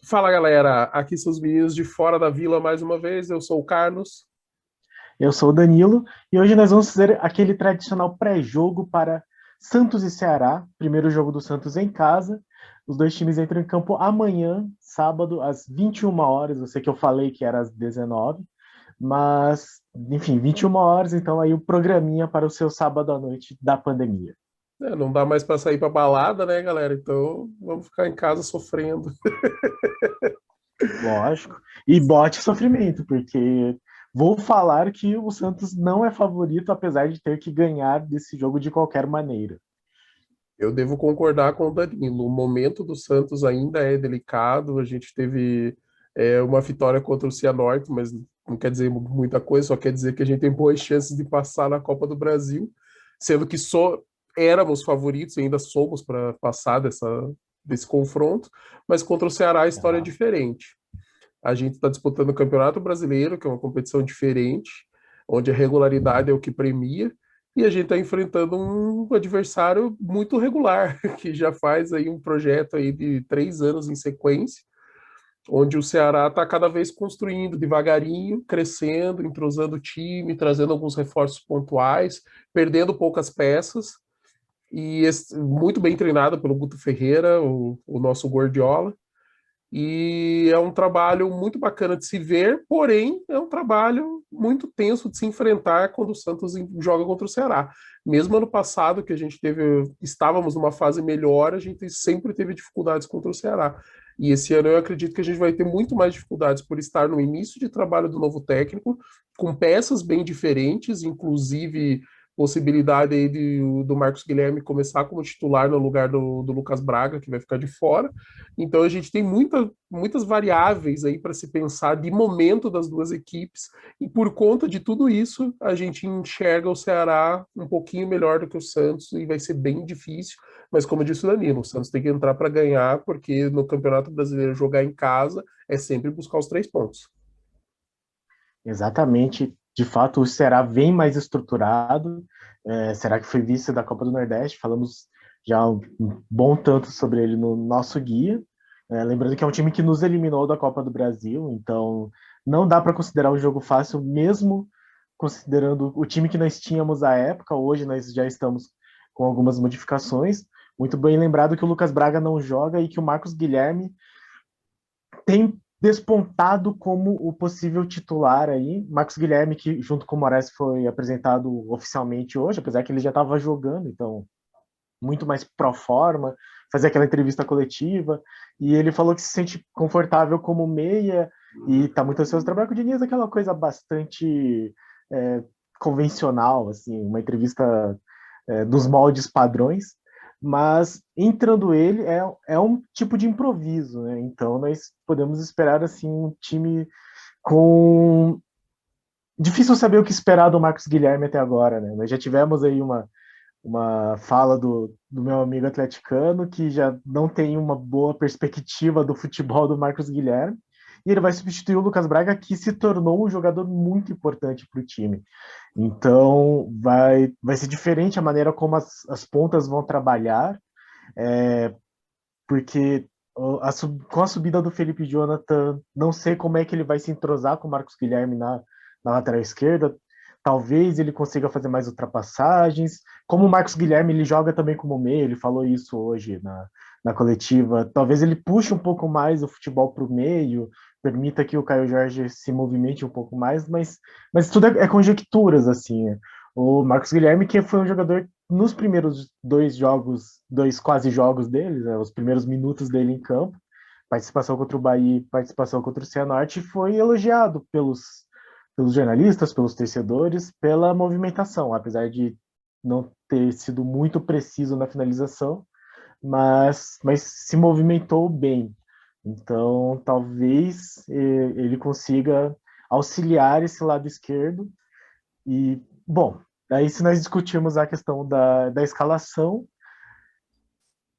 Fala galera, aqui são os meninos de Fora da Vila mais uma vez. Eu sou o Carlos. Eu sou o Danilo e hoje nós vamos fazer aquele tradicional pré-jogo para Santos e Ceará, primeiro jogo do Santos em casa. Os dois times entram em campo amanhã, sábado, às 21 horas. Eu sei que eu falei que era às 19, mas, enfim, 21 horas, então aí o programinha para o seu sábado à noite da pandemia. Não dá mais para sair para balada, né, galera? Então vamos ficar em casa sofrendo. Lógico. E bote sofrimento, porque vou falar que o Santos não é favorito, apesar de ter que ganhar desse jogo de qualquer maneira. Eu devo concordar com o Danilo. O momento do Santos ainda é delicado. A gente teve uma vitória contra o Cianorte, mas não quer dizer muita coisa, só quer dizer que a gente tem boas chances de passar na Copa do Brasil, sendo que só éramos favoritos, e ainda somos para passar desse confronto, mas contra o Ceará a história é Tá? diferente. A gente está disputando o Campeonato Brasileiro, que é uma competição diferente, onde a regularidade é o que premia, e a gente está enfrentando um adversário muito regular, que já faz aí um projeto aí de 3 anos em sequência, onde o Ceará está cada vez construindo devagarinho, crescendo, entrosando o time, trazendo alguns reforços pontuais, perdendo poucas peças, e muito bem treinado pelo Guto Ferreira, o nosso Guardiola. E é um trabalho muito bacana de se ver, porém é um trabalho muito tenso de se enfrentar quando o Santos joga contra o Ceará. Mesmo ano passado, que a gente estávamos numa fase melhor, a gente sempre teve dificuldades contra o Ceará. E esse ano eu acredito que a gente vai ter muito mais dificuldades por estar no início de trabalho do novo técnico, com peças bem diferentes, inclusive possibilidade aí do Marcos Guilherme começar como titular no lugar do Lucas Braga, que vai ficar de fora. Então a gente tem muitas variáveis aí para se pensar de momento das duas equipes, e por conta de tudo isso, a gente enxerga o Ceará um pouquinho melhor do que o Santos e vai ser bem difícil. Mas como disse o Danilo, o Santos tem que entrar para ganhar, porque no Campeonato Brasileiro jogar em casa é sempre buscar os 3 pontos. Exatamente. De fato, o Ceará vem mais estruturado. Será que foi vice da Copa do Nordeste? Falamos já um bom tanto sobre ele no nosso guia. Lembrando que é um time que nos eliminou da Copa do Brasil, então não dá para considerar um jogo fácil, mesmo considerando o time que nós tínhamos à época. Hoje nós já estamos com algumas modificações. Muito bem lembrado que o Lucas Braga não joga e que o Marcos Guilherme tem despontado como o possível titular aí. Marcos Guilherme, que junto com o Moraes foi apresentado oficialmente hoje, apesar que ele já estava jogando, então muito mais pro forma, fazer aquela entrevista coletiva, e ele falou que se sente confortável como meia e está muito ansioso de trabalhar com o Diniz, aquela coisa bastante convencional, assim, uma entrevista dos moldes padrões, mas entrando ele é um tipo de improviso, né? Então nós podemos esperar assim um time com difícil saber o que esperar do Marcos Guilherme até agora, né? Nós já tivemos aí uma fala do meu amigo atleticano que já não tem uma boa perspectiva do futebol do Marcos Guilherme, e ele vai substituir o Lucas Braga, que se tornou um jogador muito importante para o time. Então vai ser diferente a maneira como as pontas vão trabalhar, porque com a subida do Felipe Jonathan, não sei como é que ele vai se entrosar com o Marcos Guilherme na lateral esquerda. Talvez ele consiga fazer mais ultrapassagens. Como o Marcos Guilherme ele joga também como meio, ele falou isso hoje na coletiva. Talvez ele puxe um pouco mais o futebol para o meio, permita que o Caio Jorge se movimente um pouco mais, mas tudo é conjecturas, assim. O Marcos Guilherme, que foi um jogador nos primeiros dois quase jogos dele, né, os primeiros minutos dele em campo, participação contra o Bahia, participação contra o Cianorte, foi elogiado pelos jornalistas, pelos torcedores, pela movimentação, apesar de não ter sido muito preciso na finalização, mas se movimentou bem. Então, talvez ele consiga auxiliar esse lado esquerdo. E, bom, aí se nós discutirmos a questão da escalação,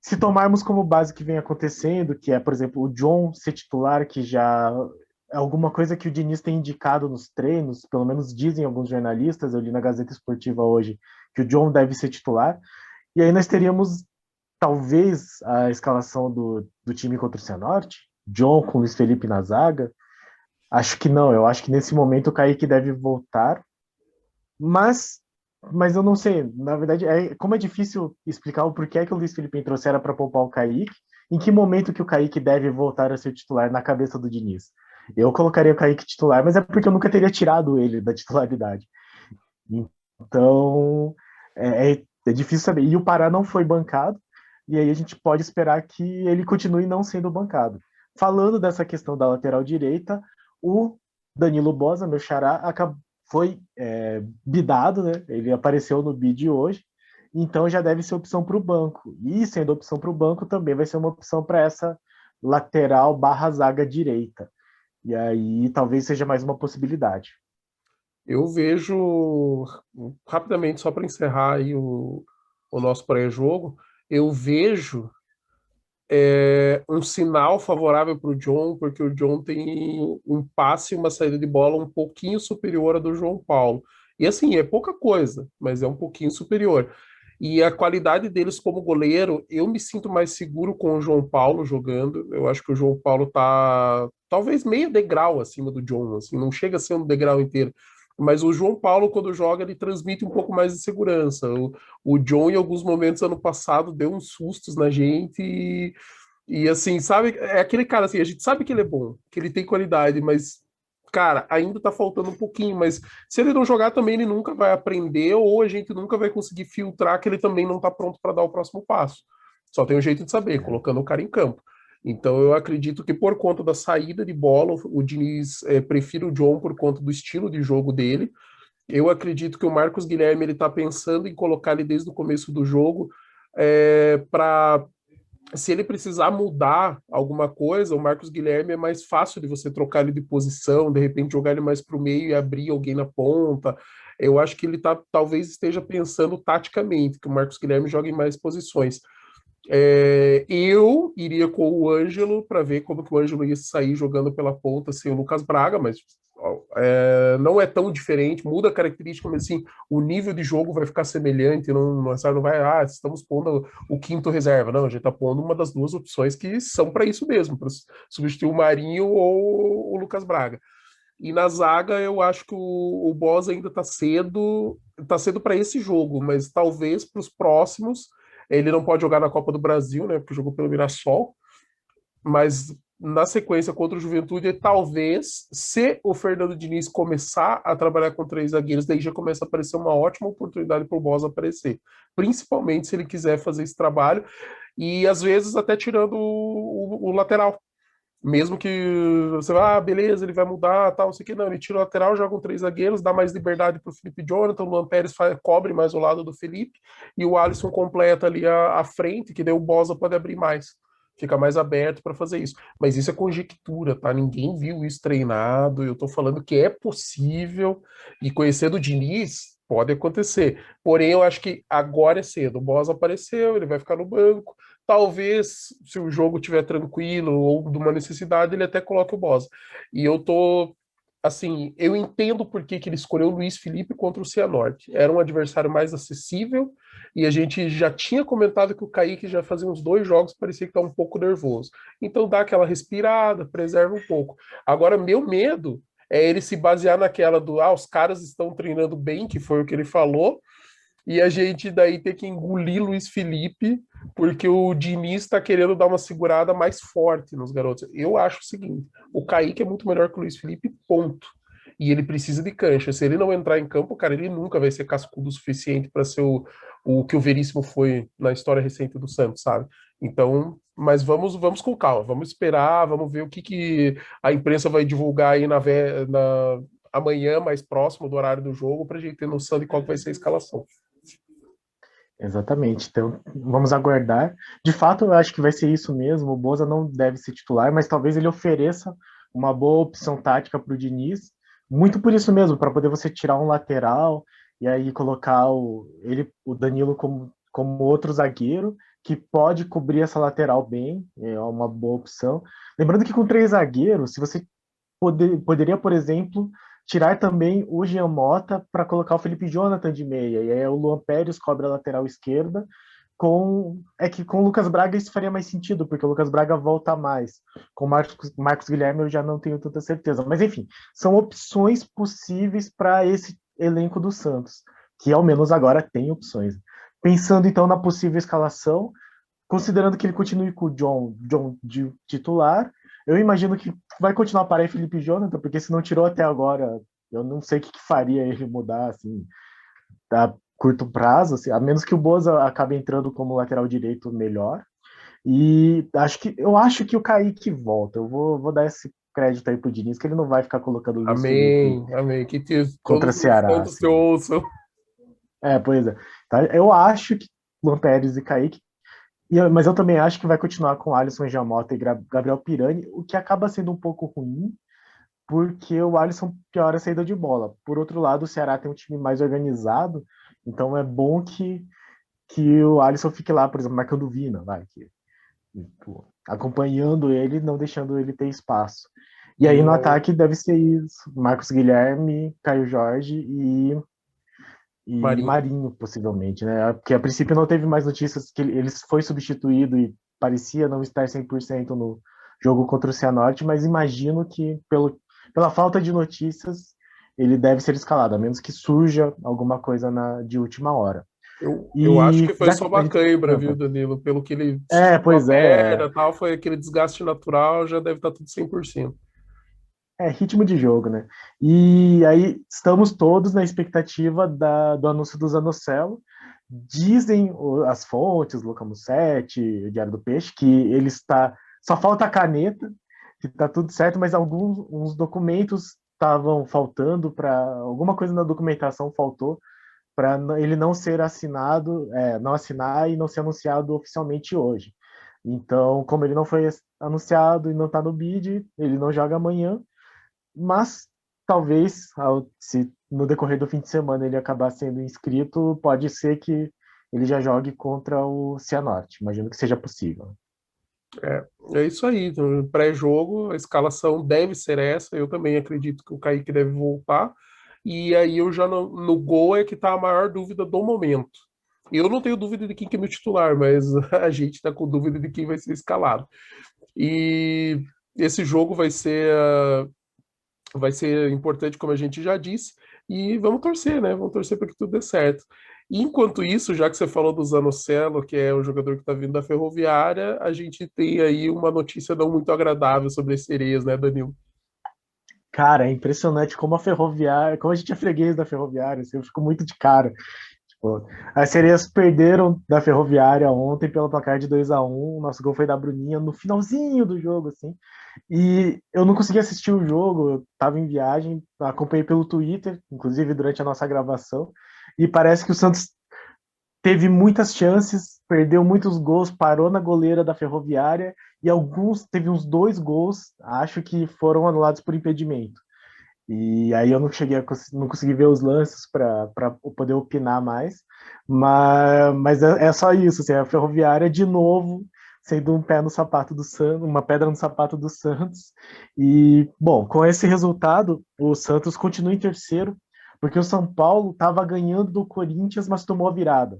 se tomarmos como base que vem acontecendo, que é, por exemplo, o John ser titular, que já é alguma coisa que o Diniz tem indicado nos treinos, pelo menos dizem alguns jornalistas, eu li na Gazeta Esportiva hoje, que o John deve ser titular, e aí nós teríamos talvez a escalação do time contra o Cianorte, John com Luiz Felipe na zaga, acho que não, eu acho que nesse momento o Kaique deve voltar, mas, mas eu não sei, na verdade, como é difícil explicar o porquê que o Luiz Felipe entrou, se era para poupar o Kaique, em que momento que o Kaique deve voltar a ser titular na cabeça do Diniz. Eu colocaria o Kaique titular, mas é porque eu nunca teria tirado ele da titularidade. Então, é difícil saber. E o Pará não foi bancado, e aí a gente pode esperar que ele continue não sendo bancado. Falando dessa questão da lateral direita, o Danilo Bosa, meu xará, foi bidado, né? Ele apareceu no bid hoje, então já deve ser opção para o banco. E sendo opção para o banco, também vai ser uma opção para essa lateral barra zaga direita. E aí talvez seja mais uma possibilidade. Eu vejo, rapidamente, só para encerrar aí o nosso pré-jogo, eu vejo um sinal favorável para o John, porque o John tem um passe e uma saída de bola um pouquinho superior à do João Paulo. E assim, é pouca coisa, mas é um pouquinho superior. E a qualidade deles como goleiro, eu me sinto mais seguro com o João Paulo jogando. Eu acho que o João Paulo tá talvez meio degrau acima do John, assim, não chega a ser um degrau inteiro. Mas o João Paulo, quando joga, ele transmite um pouco mais de segurança. O John, em alguns momentos, ano passado, deu uns sustos na gente e assim, sabe, é aquele cara assim, a gente sabe que ele é bom, que ele tem qualidade, mas, cara, ainda tá faltando um pouquinho, mas se ele não jogar também, ele nunca vai aprender, ou a gente nunca vai conseguir filtrar que ele também não tá pronto para dar o próximo passo. Só tem um jeito de saber, colocando o cara em campo. Então eu acredito que por conta da saída de bola, o Diniz prefere o John por conta do estilo de jogo dele. Eu acredito que o Marcos Guilherme ele tá pensando em colocar ele desde o começo do jogo para se ele precisar mudar alguma coisa, o Marcos Guilherme é mais fácil de você trocar ele de posição, de repente jogar ele mais para o meio e abrir alguém na ponta. Eu acho que ele talvez esteja pensando taticamente, que o Marcos Guilherme jogue em mais posições. Eu iria com o Ângelo para ver como que o Ângelo ia sair jogando pela ponta sem o Lucas Braga, mas não é tão diferente, muda a característica, mas assim, o nível de jogo vai ficar semelhante, não vai, estamos pondo o quinto reserva, não, a gente está pondo uma das duas opções que são para isso mesmo, para substituir o Marinho ou o Lucas Braga. E na zaga eu acho que o Bosz ainda está cedo para esse jogo, mas talvez para os próximos ele não pode jogar na Copa do Brasil, né? Porque jogou pelo Mirassol, mas na sequência contra o Juventude, talvez, se o Fernando Diniz começar a trabalhar com três zagueiros, daí já começa a aparecer uma ótima oportunidade para o Bosz aparecer. Principalmente se ele quiser fazer esse trabalho, e às vezes até tirando o lateral. Mesmo que você vá, beleza, ele vai mudar, tal, não sei o que, não, ele tira o lateral, joga com três zagueiros, dá mais liberdade para o Felipe Jonathan, o Luan Pérez cobre mais o lado do Felipe, e o Alisson completa ali a frente, que daí o Bosa pode abrir mais, fica mais aberto para fazer isso. Mas isso é conjectura, tá? Ninguém viu isso treinado, eu tô falando que é possível, e conhecendo o Diniz, pode acontecer. Porém, eu acho que agora é cedo, o Bosa apareceu, ele vai ficar no banco, talvez, se o jogo estiver tranquilo ou de uma necessidade, ele até coloque o Bosa. E eu tô, assim, eu entendo por que ele escolheu o Luiz Felipe contra o Cianorte. Era um adversário mais acessível e a gente já tinha comentado que o Kaique já fazia uns dois jogos, parecia que está um pouco nervoso. Então dá aquela respirada, preserva um pouco. Agora, meu medo é ele se basear naquela do, os caras estão treinando bem, que foi o que ele falou, e a gente daí ter que engolir Luiz Felipe, porque o Diniz está querendo dar uma segurada mais forte nos garotos. Eu acho o seguinte: o Kaique é muito melhor que o Luiz Felipe, ponto. E ele precisa de cancha. Se ele não entrar em campo, cara, ele nunca vai ser cascudo o suficiente para ser o que o Veríssimo foi na história recente do Santos, sabe? Então, mas vamos com calma, vamos esperar, vamos ver o que a imprensa vai divulgar aí amanhã, mais próximo do horário do jogo, para a gente ter noção de qual vai ser a escalação. Exatamente. Então, vamos aguardar. De fato, eu acho que vai ser isso mesmo. O Boza não deve ser titular, mas talvez ele ofereça uma boa opção tática para o Diniz. Muito por isso mesmo, para poder você tirar um lateral e aí colocar o Danilo como outro zagueiro que pode cobrir essa lateral bem. É uma boa opção. Lembrando que com três zagueiros, se você poderia, por exemplo, tirar também o Jean Mota para colocar o Felipe Jonathan de meia. E aí o Luan Pérez cobre a lateral esquerda É que com o Lucas Braga isso faria mais sentido, porque o Lucas Braga volta mais. Com o Marcos Guilherme eu já não tenho tanta certeza. Mas enfim, são opções possíveis para esse elenco do Santos, que ao menos agora tem opções. Pensando então na possível escalação, considerando que ele continue com o John de titular, eu imagino que vai continuar para aí Felipe Jonathan, porque se não tirou até agora, eu não sei que faria ele mudar assim a curto prazo, assim, a menos que o Boza acabe entrando como lateral direito melhor. E eu acho que o Kaique volta. Vou dar esse crédito aí pro Diniz, que ele não vai ficar colocando o Luiz Felipe Amém, amém. Que contra todos os Ceará, santos te assim. ouçam. Pois é. Tá? Eu acho que Luan Pérez e Kaique, mas eu também acho que vai continuar com Alisson Jamota e Gabriel Pirani, o que acaba sendo um pouco ruim, porque o Alisson piora a saída de bola. Por outro lado, o Ceará tem um time mais organizado, então é bom que o Alisson fique lá, por exemplo, marcando o Vina, vai, tipo, acompanhando ele, não deixando ele ter espaço. E aí no Não, ataque deve ser isso: Marcos Guilherme, Caio Jorge e Marinho. Marinho, possivelmente, né? Porque a princípio não teve mais notícias que ele foi substituído e parecia não estar 100% no jogo contra o Cianorte, mas imagino que pela falta de notícias ele deve ser escalado, a menos que surja alguma coisa de última hora. Eu acho que E foi já só que a uma gente. cãibra, Não, viu, Danilo? Pelo que ele esticou a pois é. perna e tal, foi aquele desgaste natural, já deve estar tudo 100%. É ritmo de jogo, né? E aí estamos todos na expectativa do anúncio do Zanocelo. Dizem as fontes, Luca Mussetti, o Diário do Peixe, que ele está. Só falta a caneta, que está tudo certo, mas alguns uns documentos estavam faltando para. Alguma coisa na documentação faltou para ele não ser assinado, não assinar e não ser anunciado oficialmente hoje. Então, como ele não foi anunciado e não está no bid, ele não joga amanhã, mas talvez, se no decorrer do fim de semana ele acabar sendo inscrito, pode ser que ele já jogue contra o Cianorte. Imagino que seja possível. É, é isso aí. Então, pré-jogo, a escalação deve ser essa. Eu também acredito que o Kaique deve voltar. E aí eu já no gol é que tá a maior dúvida do momento. Eu não tenho dúvida de quem que é meu titular, mas a gente está com dúvida de quem vai ser escalado. E esse jogo vai ser importante, como a gente já disse, e vamos torcer, né? Vamos torcer para que tudo dê certo. E enquanto isso, já que você falou do Zanocelo, que é o jogador que está vindo da Ferroviária, a gente tem aí uma notícia não muito agradável sobre as sereias, né, Danilo? Cara, é impressionante como a Ferroviária, como a gente é freguês da Ferroviária, assim, eu fico muito de cara. Tipo, as sereias perderam da Ferroviária ontem pelo placar de 2-1. O nosso gol foi da Bruninha no finalzinho do jogo, assim. E eu não consegui assistir o jogo, eu estava em viagem, acompanhei pelo Twitter, inclusive durante a nossa gravação, e parece que o Santos teve muitas chances, perdeu muitos gols, parou na goleira da Ferroviária e teve uns dois gols, acho que foram anulados por impedimento. E aí eu não consegui ver os lances para poder opinar mais, mas é só isso, assim, a Ferroviária de novo sendo um pé no sapato do Santos, uma pedra no sapato do Santos. E bom, com esse resultado, o Santos continua em terceiro, porque o São Paulo estava ganhando do Corinthians, mas tomou a virada.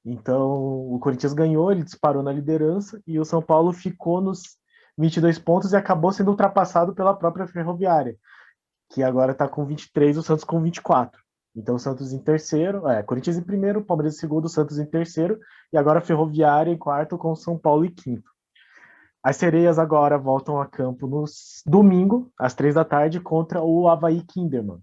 Então, o Corinthians ganhou, ele disparou na liderança e o São Paulo ficou nos 22 pontos e acabou sendo ultrapassado pela própria Ferroviária, que agora está com 23, o Santos com 24. Então, o Santos em terceiro, Corinthians em primeiro, Palmeiras em segundo, o Santos em terceiro, e agora a Ferroviária em quarto, com o São Paulo em quinto. As sereias agora voltam a campo no domingo, às 3 da tarde, contra o Avaí Kinderman,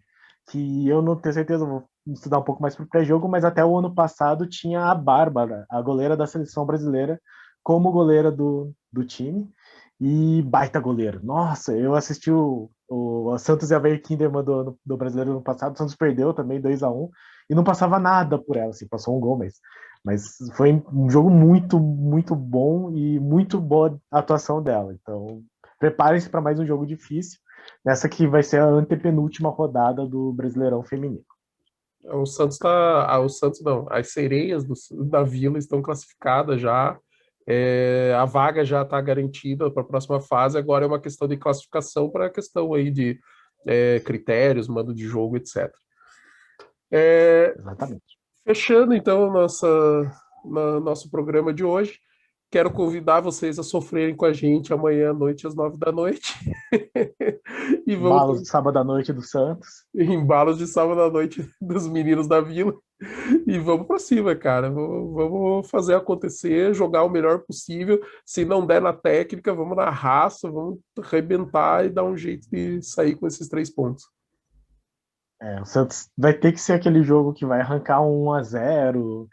que eu não tenho certeza, vou estudar um pouco mais para o pré-jogo, mas até o ano passado tinha a Bárbara, a goleira da seleção brasileira, como goleira do time, e baita goleiro. Nossa, eu assisti o Santos e Avaí Kinderman do brasileiro ano passado, o Santos perdeu também 2-1, e não passava nada por ela, assim, passou um gol, mas foi um jogo muito, muito bom e muito boa a atuação dela. Então, preparem-se para mais um jogo difícil, nessa que vai ser a antepenúltima rodada do Brasileirão Feminino. O Santos tá. O Santos não, as sereias da Vila estão classificadas já. A vaga já está garantida para a próxima fase. Agora é uma questão de classificação para a questão aí de critérios, mando de jogo, etc. É, Exatamente. fechando então no nosso programa de hoje. Quero convidar vocês a sofrerem com a gente amanhã à noite, às 9 da noite. E vamos Balos de sábado à noite do Santos. embalos de sábado à noite dos meninos da Vila. E vamos para cima, cara. Vamos fazer acontecer, jogar o melhor possível. Se não der na técnica, vamos na raça, vamos arrebentar e dar um jeito de sair com esses 3 pontos. O Santos vai ter que ser aquele jogo que vai arrancar um 1-0,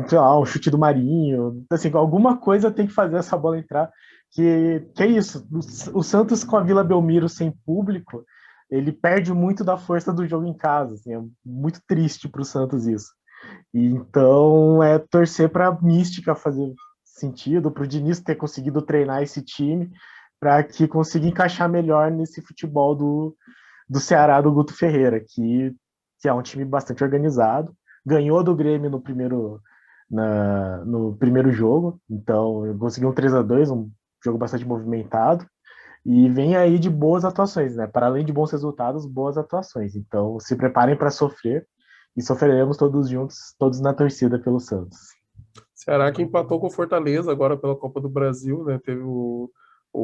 sei lá, um chute do Marinho, assim, alguma coisa tem que fazer essa bola entrar, que é isso, o Santos com a Vila Belmiro sem público, ele perde muito da força do jogo em casa, assim, é muito triste para o Santos isso. E então é torcer para a mística fazer sentido, para o Diniz ter conseguido treinar esse time, para que consiga encaixar melhor nesse futebol do Ceará do Guto Ferreira, que é um time bastante organizado, ganhou do Grêmio no primeiro jogo, então conseguiu um 3-2, um jogo bastante movimentado, e vem aí de boas atuações, né? Para além de bons resultados, boas atuações. Então se preparem para sofrer, e sofreremos todos juntos, todos na torcida pelo Santos. Ceará que empatou com o Fortaleza agora pela Copa do Brasil, né? Teve o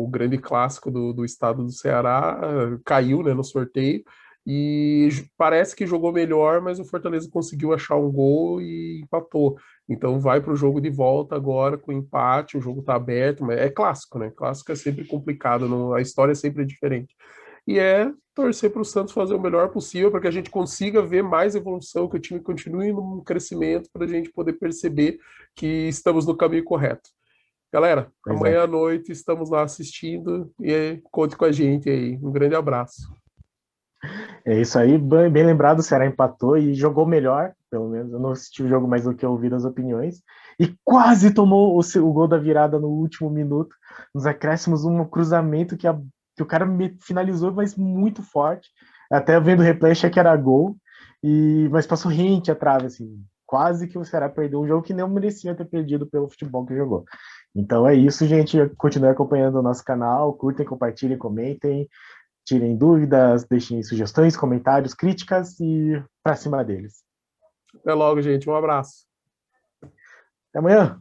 grande clássico do estado do Ceará, caiu, né, no sorteio, e parece que jogou melhor, mas o Fortaleza conseguiu achar um gol e empatou. Então vai para o jogo de volta agora com empate, o jogo está aberto, mas é clássico, né? Clássico é sempre complicado, a história é sempre diferente. E é torcer para o Santos fazer o melhor possível para que a gente consiga ver mais evolução, que o time continue no crescimento, para a gente poder perceber que estamos no caminho correto. Galera, Pois é. amanhã à noite estamos lá assistindo e conte com a gente aí. Um grande abraço. É isso aí, bem lembrado, o Ceará empatou e jogou melhor, pelo menos. Eu não assisti o jogo mais do que eu ouvi das opiniões. E quase tomou o gol da virada no último minuto, nos acréscimos, um cruzamento que o cara finalizou, mas muito forte. Até vendo o replay, achei que era gol, mas passou rente a trave, assim. Quase que o Ceará perdeu um jogo que não merecia ter perdido pelo futebol que jogou. Então é isso, gente. Continue acompanhando o nosso canal, curtem, compartilhem, comentem. Tirem dúvidas, deixem sugestões, comentários, críticas e para cima deles. Até logo, gente. Um abraço. Até amanhã!